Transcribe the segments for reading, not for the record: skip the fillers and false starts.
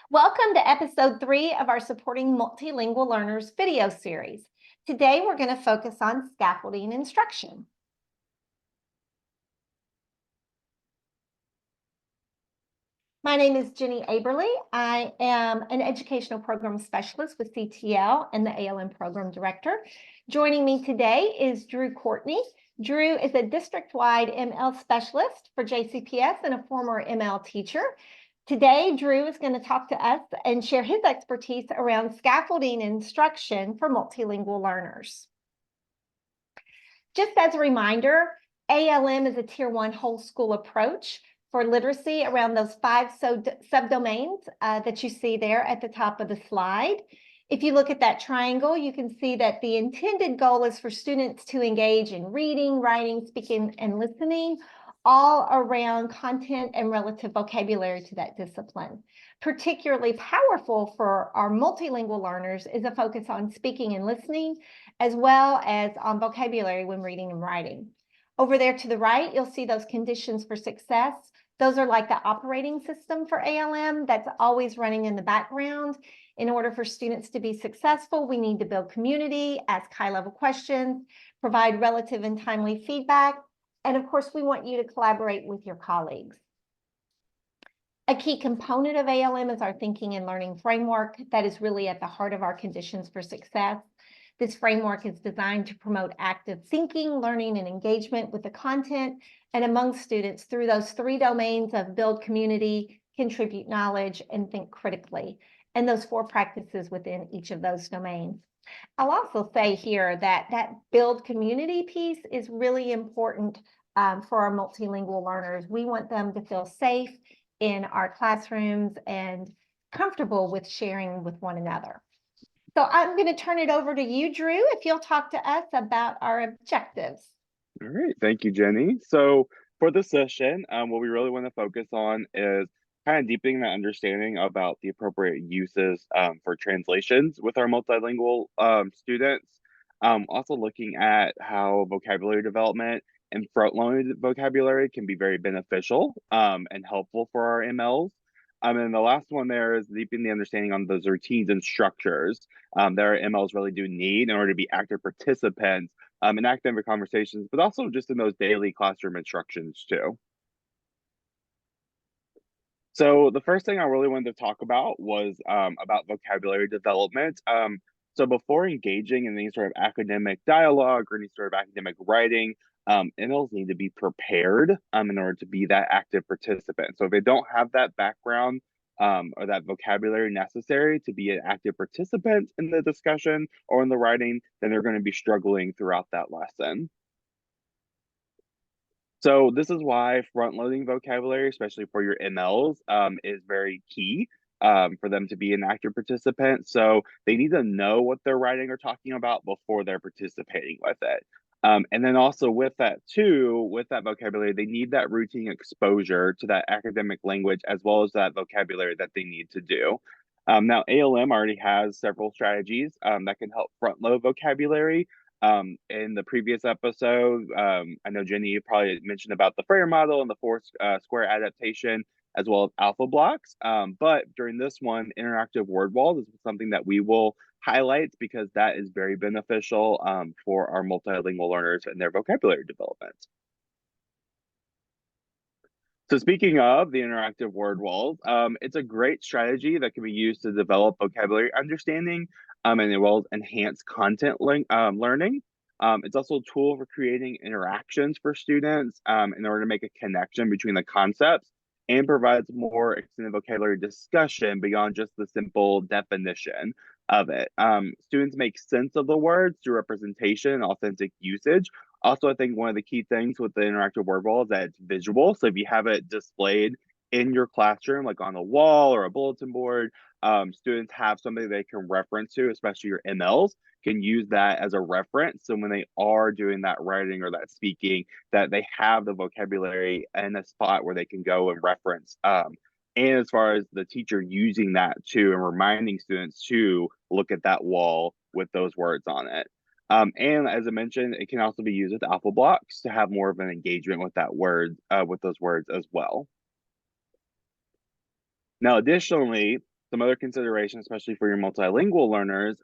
Welcome to episode 3 of our Supporting Multilingual Learners video series. Today, we're going to focus on scaffolding instruction. My name is Jenny Aberly. I am an educational program specialist with CTL and the ALM program director. Joining me today is Drew Courtney. Drew is a district-wide ML specialist for JCPS and a former ML teacher. Today, Drew is going to talk to us and share his expertise around scaffolding instruction for multilingual learners. Just as a reminder, ALM is a Tier 1 whole school approach for literacy around those 5 subdomains that you see there at the top of the slide. If you look at that triangle, you can see that the intended goal is for students to engage in reading, writing, speaking, and listening, all around content and relative vocabulary to that discipline. Particularly powerful for our multilingual learners is a focus on speaking and listening, as well as on vocabulary when reading and writing. Over there to the right, you'll see those conditions for success. Those are like the operating system for ALM that's always running in the background. In order for students to be successful, we need to build community, ask high-level questions, provide relative and timely feedback, and of course, we want you to collaborate with your colleagues. A key component of ALM is our thinking and learning framework that is really at the heart of our conditions for success. This framework is designed to promote active thinking, learning, and engagement with the content and among students through those 3 domains of build community, contribute knowledge, and think critically, and those 4 practices within each of those domains. I'll also say here that that build community piece is really important for our multilingual learners. We want them to feel safe in our classrooms and comfortable with sharing with one another. So I'm going to turn it over to you, Drew, if you'll talk to us about our objectives. All right, thank you, Jenny. So for this session, what we really want to focus on is kind of deepening that understanding about the appropriate uses for translations with our multilingual students. Also looking at how vocabulary development and front-loaded vocabulary can be very beneficial and helpful for our MLs. And the last one there is deepening the understanding on those routines and structures that our MLs really do need in order to be active participants in academic conversations, but also just in those daily classroom instructions too. So the first thing I really wanted to talk about was about vocabulary development. So before engaging in any sort of academic dialogue or any sort of academic writing, MLs need to be prepared in order to be that active participant. So if they don't have that background or that vocabulary necessary to be an active participant in the discussion or in the writing, then they're going to be struggling throughout that lesson. So this is why front-loading vocabulary, especially for your MLs, is very key for them to be an active participant. So they need to know what they're writing or talking about before they're participating with it. And then also with that too, with that vocabulary, they need that routine exposure to that academic language as well as that vocabulary that they need to do. Now, ALM already has several strategies that can help front-load vocabulary. In the previous episode, I know Jenny probably mentioned about the Frayer model and the 4 square adaptation, as well as alpha blocks. But during this one, interactive word walls is something that we will highlight because that is very beneficial for our multilingual learners and their vocabulary development. So speaking of the interactive word walls, it's a great strategy that can be used to develop vocabulary understanding and as well as enhance content learning. It's also a tool for creating interactions for students in order to make a connection between the concepts and provides more extended vocabulary discussion beyond just the simple definition of it. Students make sense of the words through representation and authentic usage. Also, I think one of the key things with the interactive word wall is that it's visual. So if you have it displayed in your classroom, like on a wall or a bulletin board, students have something they can reference to, especially your MLs, can use that as a reference. So when they are doing that writing or that speaking, that they have the vocabulary in a spot where they can go and reference. And as far as the teacher using that too and reminding students to look at that wall with those words on it. And as I mentioned, it can also be used with alpha blocks to have more of an engagement with that word, with those words as well. Now, additionally, some other consideration, especially for your multilingual learners,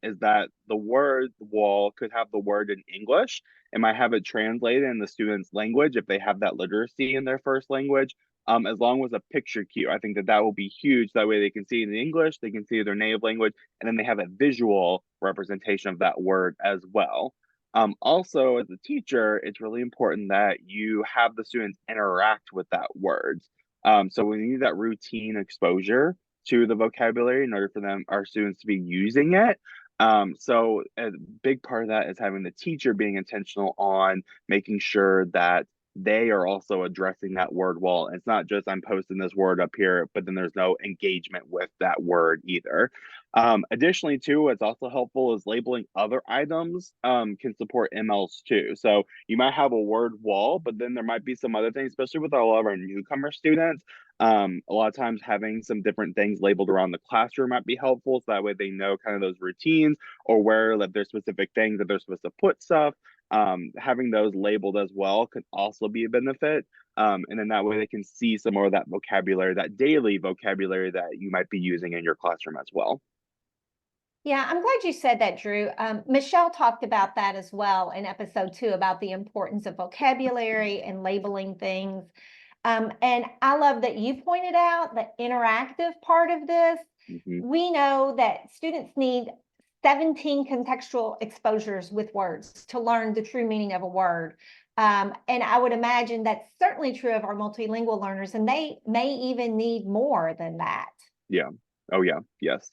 is that the word wall could have the word in English. It might have it translated in the student's language if they have that literacy in their first language, as long as a picture cue. I think that that will be huge. That way they can see it in English, they can see it in their native language, and then they have a visual representation of that word as well. Also, as a teacher, it's really important that you have the students interact with that word. So we need that routine exposure to the vocabulary in order for them, our students, to be using it. So a big part of that is having the teacher being intentional on making sure that they are also addressing that word wall. It's not just I'm posting this word up here, but then there's no engagement with that word either. Additionally, too, what's also helpful is labeling other items can support MLs too. So you might have a word wall, but then there might be some other things, especially with a lot of our newcomer students. A lot of times having some different things labeled around the classroom might be helpful. So that way they know kind of those routines or where like, there's specific things that they're supposed to put stuff. Having those labeled as well could also be a benefit. And then that way they can see some more of that vocabulary, that daily vocabulary that you might be using in your classroom as well. Yeah, I'm glad you said that, Drew. Michelle talked about that as well in episode 2 about the importance of vocabulary and labeling things. And I love that you pointed out the interactive part of this. Mm-hmm. We know that students need 17 contextual exposures with words to learn the true meaning of a word. And I would imagine that's certainly true of our multilingual learners, and they may even need more than that. Yeah. Oh, yeah. Yes.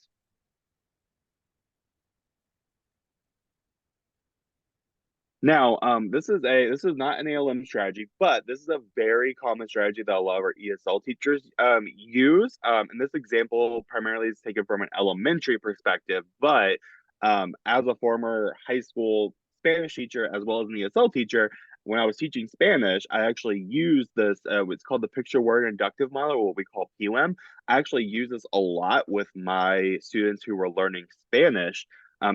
Now, this is not an ALM strategy, but this is a very common strategy that a lot of our ESL teachers use. And this example primarily is taken from an elementary perspective, but as a former high school Spanish teacher as well as an ESL teacher, when I was teaching Spanish, I actually used this. It's called the picture word inductive model, or what we call PWIM. I actually use this a lot with my students who were learning Spanish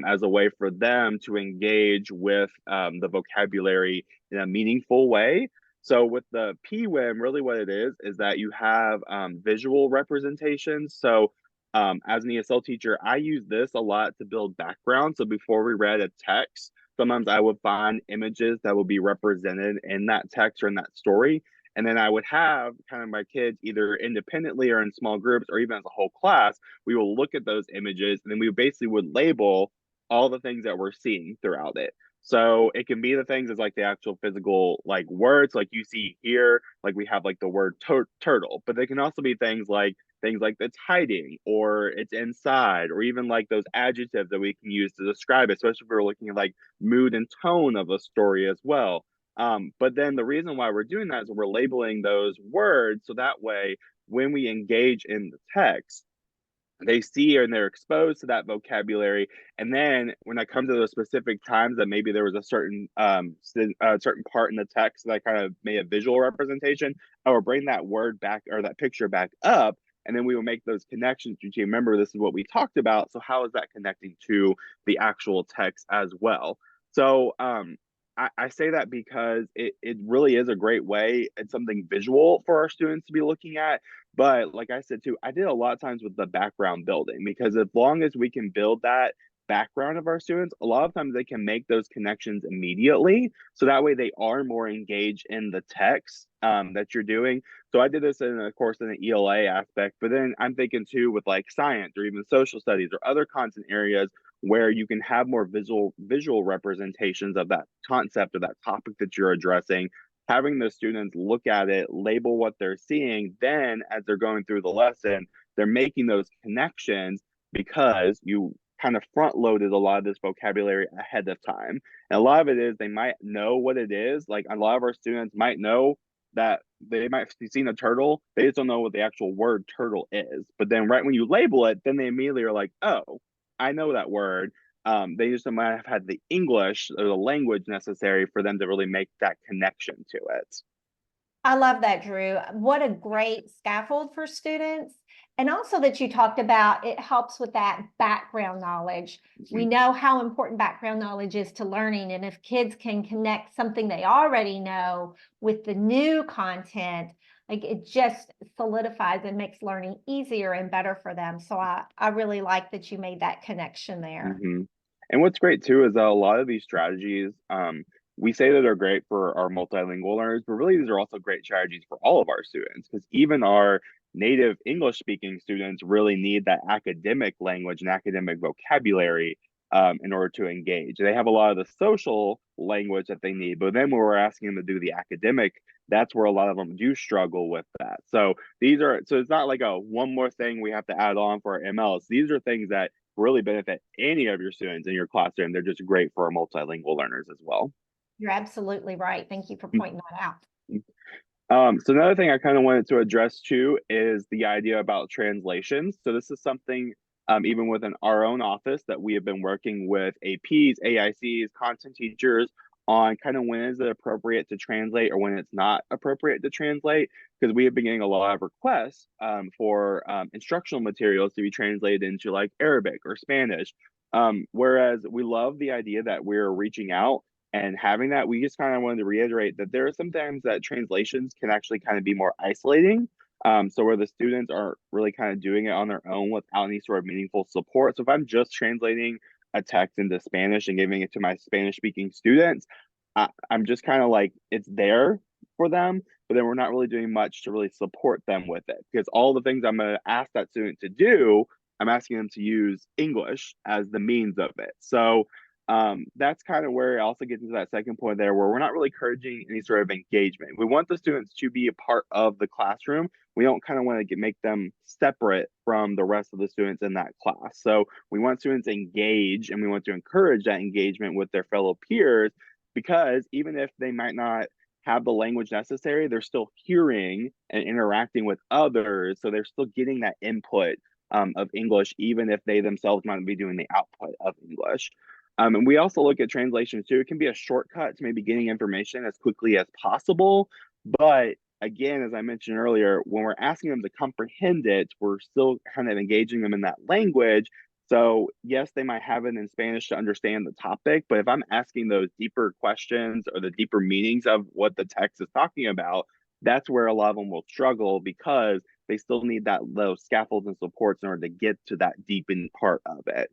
as a way for them to engage with the vocabulary in a meaningful way. So with the PWIM, really what it is that you have visual representations. So as an ESL teacher, I use this a lot to build background. So before we read a text, sometimes I would find images that would be represented in that text or in that story. And then I would have kind of my kids either independently or in small groups or even as a whole class, we will look at those images and then we basically would label all the things that we're seeing throughout it. So it can be the things as like the actual physical like words, like you see here, like we have like the word turtle, but they can also be things like it's hiding or it's inside, or even like those adjectives that we can use to describe it, especially if we're looking at like mood and tone of a story as well. But then the reason why we're doing that is we're labeling those words so that way when we engage in the text, they see and they're exposed to that vocabulary. And then when I come to those specific times that maybe there was a certain certain part in the text that kind of made a visual representation, I will bring that word back or that picture back up, and then we will make those connections to remember this is what we talked about. So how is that connecting to the actual text as well? So I say that because it really is a great way. It's something visual for our students to be looking at. But like I said too, I did a lot of times with the background building, because as long as we can build that background of our students, a lot of times they can make those connections immediately. So that way they are more engaged in the text that you're doing. So I did this in, of course, in the ELA aspect, but then I'm thinking too with like science or even social studies or other content areas where you can have more visual representations of that concept or that topic that you're addressing, having the students look at it, label what they're seeing, then as they're going through the lesson, they're making those connections because you kind of front loaded a lot of this vocabulary ahead of time. And a lot of it is they might know what it is. Like a lot of our students might know that they might have seen a turtle, they just don't know what the actual word turtle is. But then right when you label it, then they immediately are like, oh, I know that word. They just might have had the English or the language necessary for them to really make that connection to it. I love that, Drew. What a great scaffold for students. And also that you talked about, it helps with that background knowledge. We know how important background knowledge is to learning. And if kids can connect something they already know with the new content, like it just solidifies and makes learning easier and better for them. So I really like that you made that connection there. Hmm. And what's great too is that a lot of these strategies, we say that they're great for our multilingual learners, but really these are also great strategies for all of our students because even our native English speaking students really need that academic language and academic vocabulary in order to engage. They have a lot of the social language that they need, but then when we're asking them to do the academic, that's where a lot of them do struggle with that. So it's not like a one more thing we have to add on for our MLs. These are things that really benefit any of your students in your classroom. They're just great for our multilingual learners as well. You're absolutely right. Thank you for pointing that out. So another thing I kind of wanted to address too is the idea about translations. So this is something even within our own office that we have been working with APs, AICs, content teachers on kind of when is it appropriate to translate or when it's not appropriate to translate, because we have been getting a lot of requests for instructional materials to be translated into like Arabic or Spanish. Whereas we love the idea that we're reaching out and having that, we just kind of wanted to reiterate that there are sometimes that translations can actually kind of be more isolating. So where the students are really kind of doing it on their own without any sort of meaningful support. So if I'm just translating a text into Spanish and giving it to my Spanish speaking students, I'm just kind of like, it's there for them, but then we're not really doing much to really support them with it because all the things I'm going to ask that student to do, I'm asking them to use English as the means of it. So that's kind of where I also get into that second point there, where we're not really encouraging any sort of engagement. We want the students to be a part of the classroom. We don't kind of want to make them separate from the rest of the students in that class. So we want students to engage and we want to encourage that engagement with their fellow peers because even if they might not have the language necessary, they're still hearing and interacting with others. So they're still getting that input of English, even if they themselves might be doing the output of English. And we also look at translations too. It can be a shortcut to maybe getting information as quickly as possible. But again, as I mentioned earlier, when we're asking them to comprehend it, we're still kind of engaging them in that language. So, yes, they might have it in Spanish to understand the topic, but if I'm asking those deeper questions or the deeper meanings of what the text is talking about, that's where a lot of them will struggle because they still need those scaffolds and supports in order to get to that deepened part of it.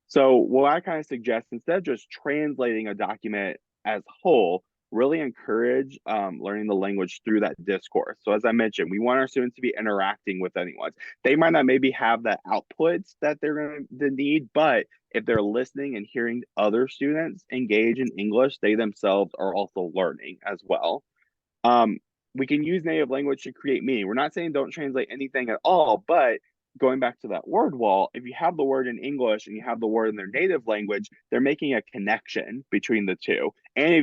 So what I kind of suggest, instead of just translating a document as whole, really encourage learning the language through that discourse. So as I mentioned, we want our students to be interacting with anyone. They might not maybe have the outputs that they're going to need, but if they're listening and hearing other students engage in English, they themselves are also learning as well. Um, we can use native language to create meaning. We're not saying don't translate anything at all, but going back to that word wall, if you have the word in English and you have the word in their native language, they're making a connection between the two. And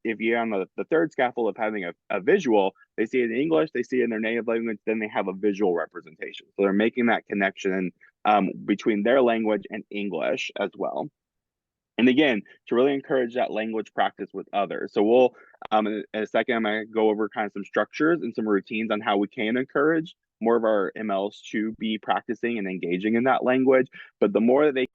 if you're on the third scaffold of having a visual, they see it in English, they see it in their native language, then they have a visual representation. So they're making that connection between their language and English as well. And again, to really encourage that language practice with others. So we'll, in a second, I'm going to go over kind of some structures and some routines on how we can encourage more of our MLs to be practicing and engaging in that language. But the more that they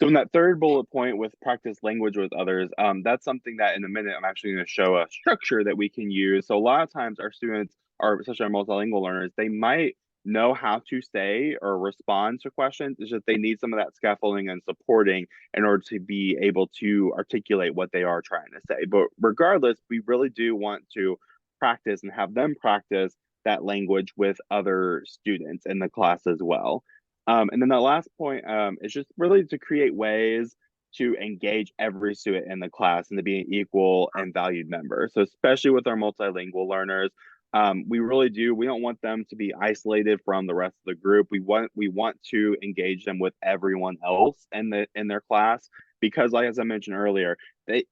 So in that third bullet point with practice language with others, that's something that in a minute I'm actually going to show a structure that we can use. So a lot of times our students, or especially our multilingual learners, they might know how to say or respond to questions. It's just they need some of that scaffolding and supporting in order to be able to articulate what they are trying to say. But regardless, we really do want to practice and have them practice that language with other students in the class as well. And then the last point is just really to create ways to engage every student in the class and to be an equal and valued member. So especially with our multilingual learners, we don't want them to be isolated from the rest of the group. We want to engage them with everyone else in their class because, like as I mentioned earlier,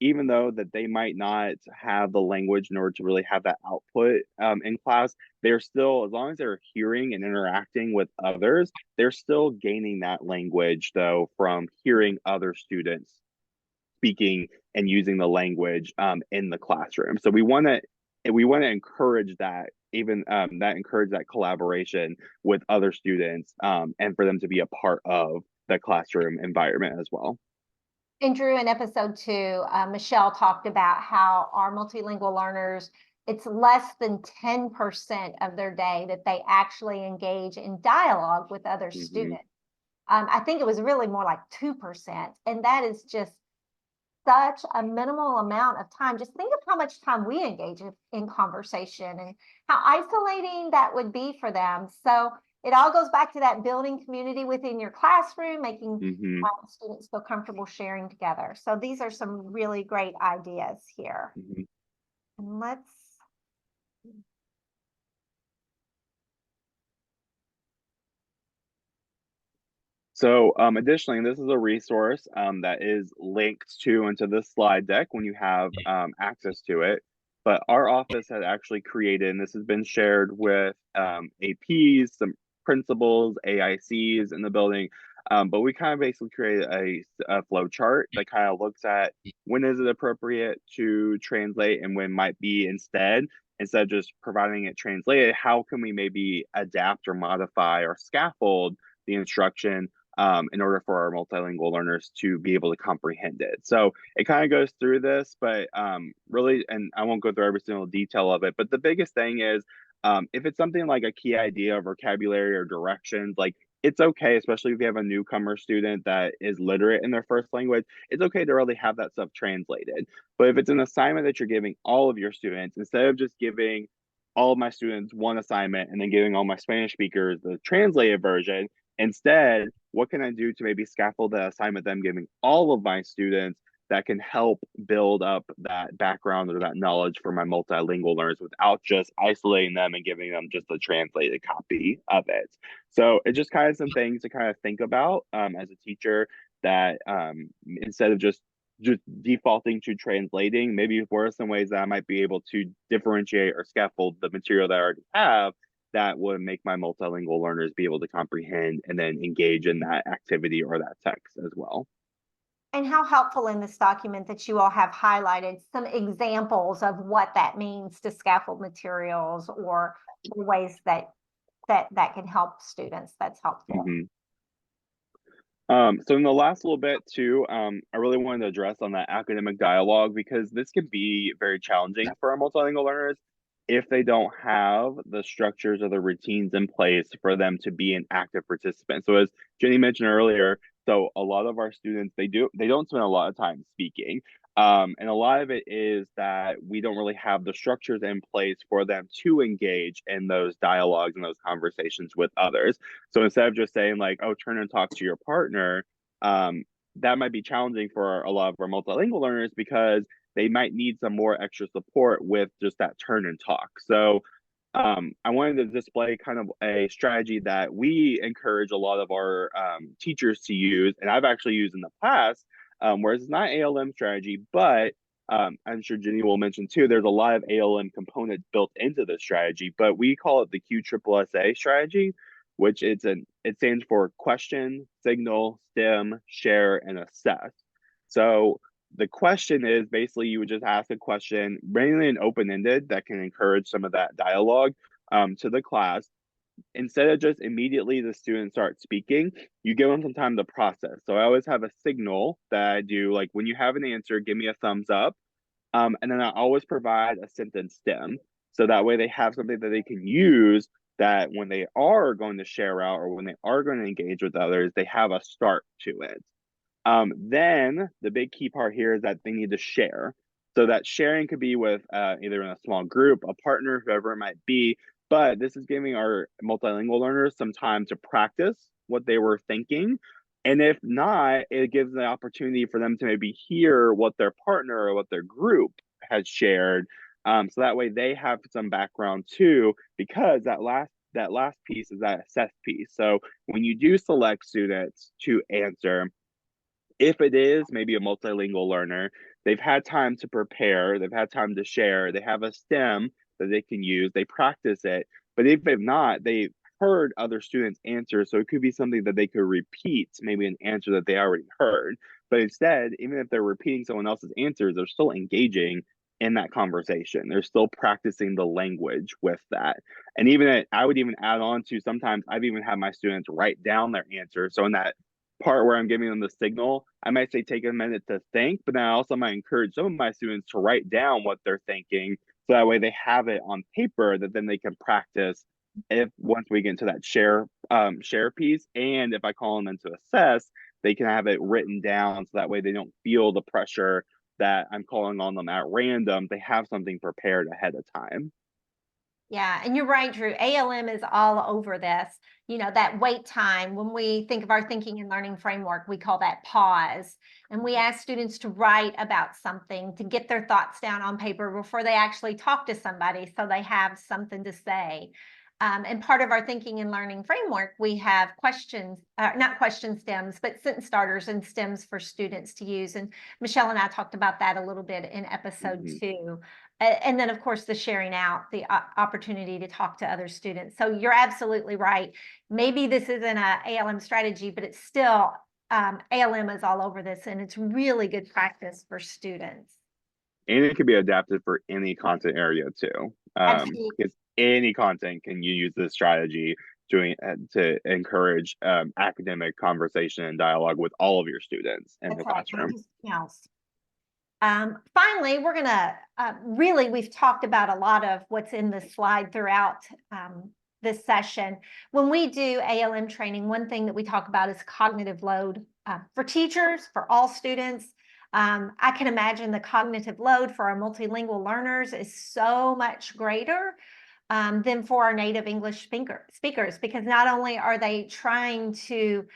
even though that they might not have the language in order to really have that output in class, they're still, as long as they're hearing and interacting with others, they're still gaining that language though from hearing other students speaking and using the language in the classroom. So we want to encourage that, even encourage that collaboration with other students and for them to be a part of the classroom environment as well. And Drew, in episode 2, Michelle talked about how our multilingual learners, it's less than 10% of their day that they actually engage in dialogue with other students. I think it was really more like 2%. And that is just such a minimal amount of time. Just think of how much time we engage in conversation and how isolating that would be for them. So it all goes back to that building community within your classroom, making students feel comfortable sharing together. So these are some really great ideas here. And let's. So additionally, this is a resource that is linked to into this slide deck when you have access to it. But our office had actually created, and this has been shared with APs, some principals, AICs in the building. But we kind of basically created a flow chart that kind of looks at when is it appropriate to translate and when might be instead of just providing it translated, how can we maybe adapt or modify or scaffold the instruction in order for our multilingual learners to be able to comprehend it. So it kind of goes through this, but really, and I won't go through every single detail of it, but the biggest thing is if it's something like a key idea or vocabulary or directions, like it's okay, especially if you have a newcomer student that is literate in their first language, it's okay to really have that stuff translated. But if it's an assignment that you're giving all of your students, instead of just giving all of my students one assignment and then giving all my Spanish speakers the translated version, instead, what can I do to maybe scaffold that assignment that I'm giving all of my students that can help build up that background or that knowledge for my multilingual learners without just isolating them and giving them just a translated copy of it. So it's just kind of some things to kind of think about as a teacher that instead of just defaulting to translating, maybe what are some ways that I might be able to differentiate or scaffold the material that I already have that would make my multilingual learners be able to comprehend and then engage in that activity or that text as well. And how helpful in this document that you all have highlighted some examples of what that means to scaffold materials or ways that can help students. That's helpful. So in the last little bit too, I really wanted to address on that academic dialogue because this can be very challenging for our multilingual learners if they don't have the structures or the routines in place for them to be an active participant. So as Jenny mentioned earlier, so a lot of our students, they don't spend a lot of time speaking. And a lot of it is that we don't really have the structures in place for them to engage in those dialogues and those conversations with others. So instead of just saying like, oh, turn and talk to your partner, that might be challenging for a lot of our multilingual learners because they might need some more extra support with just that turn and talk. So I wanted to display kind of a strategy that we encourage a lot of our teachers to use, and I've actually used in the past, whereas it's not ALM strategy, but I'm sure Jenny will mention too, there's a lot of ALM components built into the strategy, but we call it the QSSSA strategy, which it stands for question, signal, stem, share, and assess. So the question is basically you would just ask a question, mainly an open-ended that can encourage some of that dialogue to the class. Instead of just immediately the student starts speaking, you give them some time to process. So I always have a signal that I do, like when you have an answer, give me a thumbs up. And then I always provide a sentence stem. So that way they have something that they can use that when they are going to share out or when they are going to engage with others, they have a start to it. Then the big key part here is that they need to share. So that sharing could be with either in a small group, a partner, whoever it might be. But this is giving our multilingual learners some time to practice what they were thinking. And if not, it gives the opportunity for them to maybe hear what their partner or what their group has shared. So that way they have some background too, because that last piece is that assess piece. So when you do select students to answer, if it is maybe a multilingual learner, they've had time to prepare, they've had time to share, they have a STEM that they can use, they practice it. But if they've not, they've heard other students answer. So it could be something that they could repeat, maybe an answer that they already heard. But instead, even if they're repeating someone else's answers, they're still engaging in that conversation. They're still practicing the language with that. And even I would even add on to sometimes I've even had my students write down their answers. So in that part where I'm giving them the signal, I might say take a minute to think, but then I also might encourage some of my students to write down what they're thinking So that way they have it on paper that then they can practice if once we get into that share piece. And if I call them in to assess, they can have it written down so that way they don't feel the pressure that I'm calling on them at random. They have something prepared ahead of time. Yeah, and you're right, Drew. ALM is all over this. That wait time, when we think of our thinking and learning framework, we call that pause. And we ask students to write about something, to get their thoughts down on paper before they actually talk to somebody so they have something to say. And part of our thinking and learning framework, we have questions, not question stems, but sentence starters and stems for students to use. And Michelle and I talked about that a little bit in episode Mm-hmm. 2. And then, of course, the sharing out, the opportunity to talk to other students. So you're absolutely right. Maybe this isn't a ALM strategy, but it's still, ALM is all over this, and it's really good practice for students. And it can be adapted for any content area too. Absolutely. Because any content can you use this strategy to encourage academic conversation and dialogue with all of your students in the That's right. Not classroom. just else. Finally, we're gonna really, we've talked about a lot of what's in the slide throughout this session. When we do ALM training, one thing that we talk about is cognitive load for teachers, for all students. I can imagine the cognitive load for our multilingual learners is so much greater than for our native English speakers, because not only are they trying to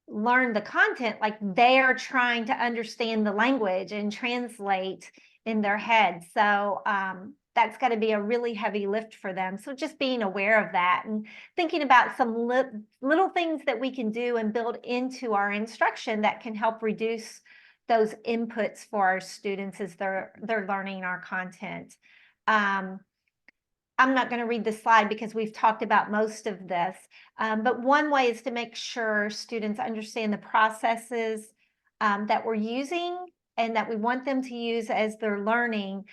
learn the content, like they're trying to understand the language and translate in their head. So that's got to be a really heavy lift for them. So just being aware of that and thinking about some little things that we can do and build into our instruction that can help reduce those inputs for our students as they're learning our content. I'm not going to read the slide because we've talked about most of this, but one way is to make sure students understand the processes that we're using and that we want them to use as they're learning,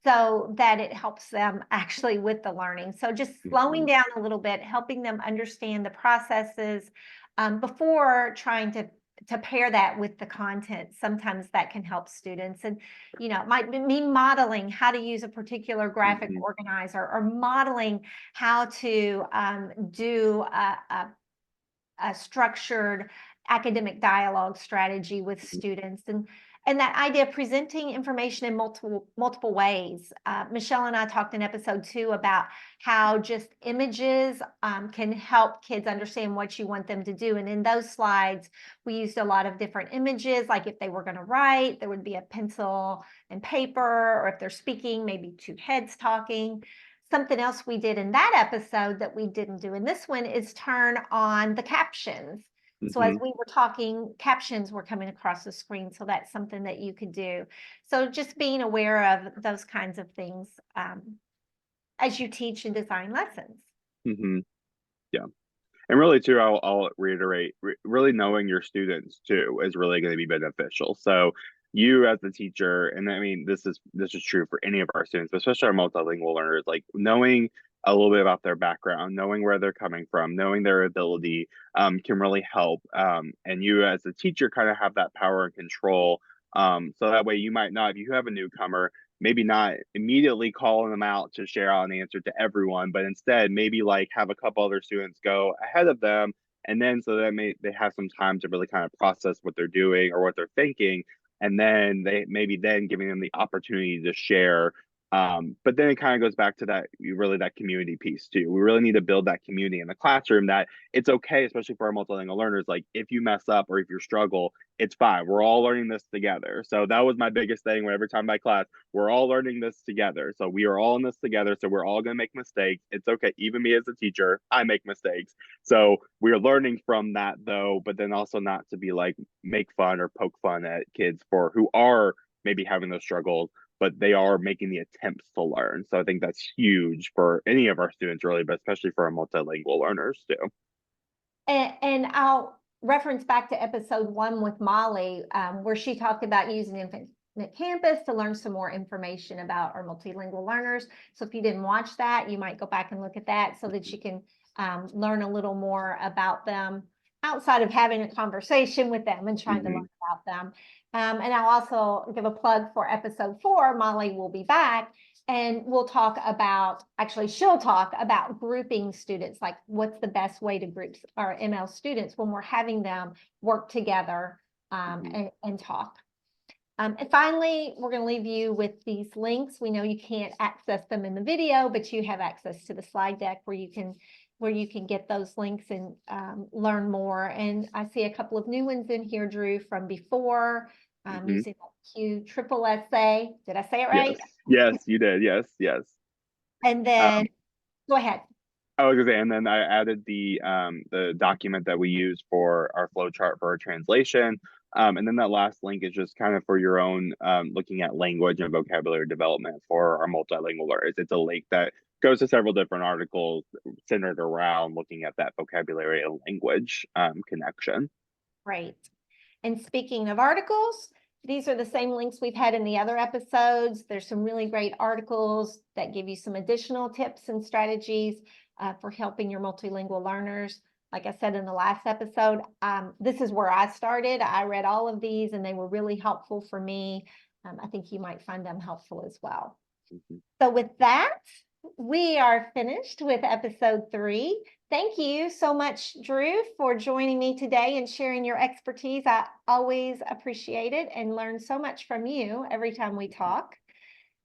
so that it helps them actually with the learning. So just slowing Mm-hmm. down a little bit, helping them understand the processes before trying to pair that with the content. Sometimes that can help students. And it might be me modeling how to use a particular graphic Mm-hmm. organizer, or modeling how to do a structured academic dialogue strategy with students, and that idea of presenting information in multiple ways. Michelle and I talked in episode 2 about how just images can help kids understand what you want them to do. And in those slides, we used a lot of different images, like if they were going to write, there would be a pencil and paper, or if they're speaking, maybe 2 heads talking. Something else we did in that episode that we didn't do in this one is turn on the captions. So as Mm-hmm. we were talking, captions were coming across the screen. So that's something that you could do. So just being aware of those kinds of things as you teach and design lessons. Mm-hmm. Yeah. And really, too, I'll reiterate, really knowing your students too is really going to be beneficial. So you as the teacher, and I mean this is true for any of our students, but especially our multilingual learners, like knowing a little bit about their background, knowing where they're coming from, knowing their ability can really help. And you as a teacher kind of have that power and control. So that way you might not, if you have a newcomer, maybe not immediately calling them out to share out an answer to everyone, but instead maybe like have a couple other students go ahead of them, and then so that they have some time to really kind of process what they're doing or what they're thinking, and then they maybe then giving them the opportunity to share. But then it kind of goes back to that community piece too. We really need to build that community in the classroom, that it's okay, especially for our multilingual learners. Like if you mess up or if you struggle, it's fine. We're all learning this together. So that was my biggest thing. Every time by class, we're all learning this together. So we are all in this together. So we're all going to make mistakes. It's okay. Even me as a teacher, I make mistakes. So we're learning from that though, but then also not to be like make fun or poke fun at kids for who are maybe having those struggles, but they are making the attempts to learn. So I think that's huge for any of our students really, but especially for our multilingual learners too. And I'll reference back to episode 1 with Molly, where she talked about using Infinite Campus to learn some more information about our multilingual learners. So if you didn't watch that, you might go back and look at that so that you can learn a little more about them outside of having a conversation with them and trying to learn about them. And I'll also give a plug for episode 4. Molly will be back, And we'll talk about, actually, she'll talk about grouping students, like what's the best way to group our ML students when we're having them work together and talk. And finally, we're going to leave you with these links. We know you can't access them in the video, but you have access to the slide deck where you can get those links and learn more. And I see a couple of new ones in here, Drew, from before, using QSSSA. Did I say it right? Yes, you did. Yes. And Um, then go ahead. I was gonna say, and then I added the document that we use for our flow chart for our translation. And then that last link is just kind of for your own looking at language and vocabulary development for our multilingual learners. It's a link that goes to several different articles centered around looking at that vocabulary and language connection. Great. And speaking of articles, these are the same links we've had in the other episodes. There's some really great articles that give you some additional tips and strategies for helping your multilingual learners. Like I said in the last episode, this is where I started. I read all of these and they were really helpful for me. I think you might find them helpful as well. So with that, we are finished with episode 3. Thank you so much, Drew, for joining me today and sharing your expertise. I always appreciate it and learn so much from you every time we talk.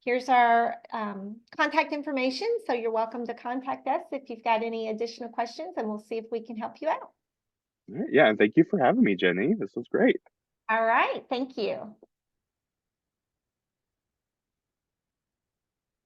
Here's our contact information, so you're welcome to contact us if you've got any additional questions, and we'll see if we can help you out. Yeah, and thank you for having me, Jenny. This was great. All right, thank you.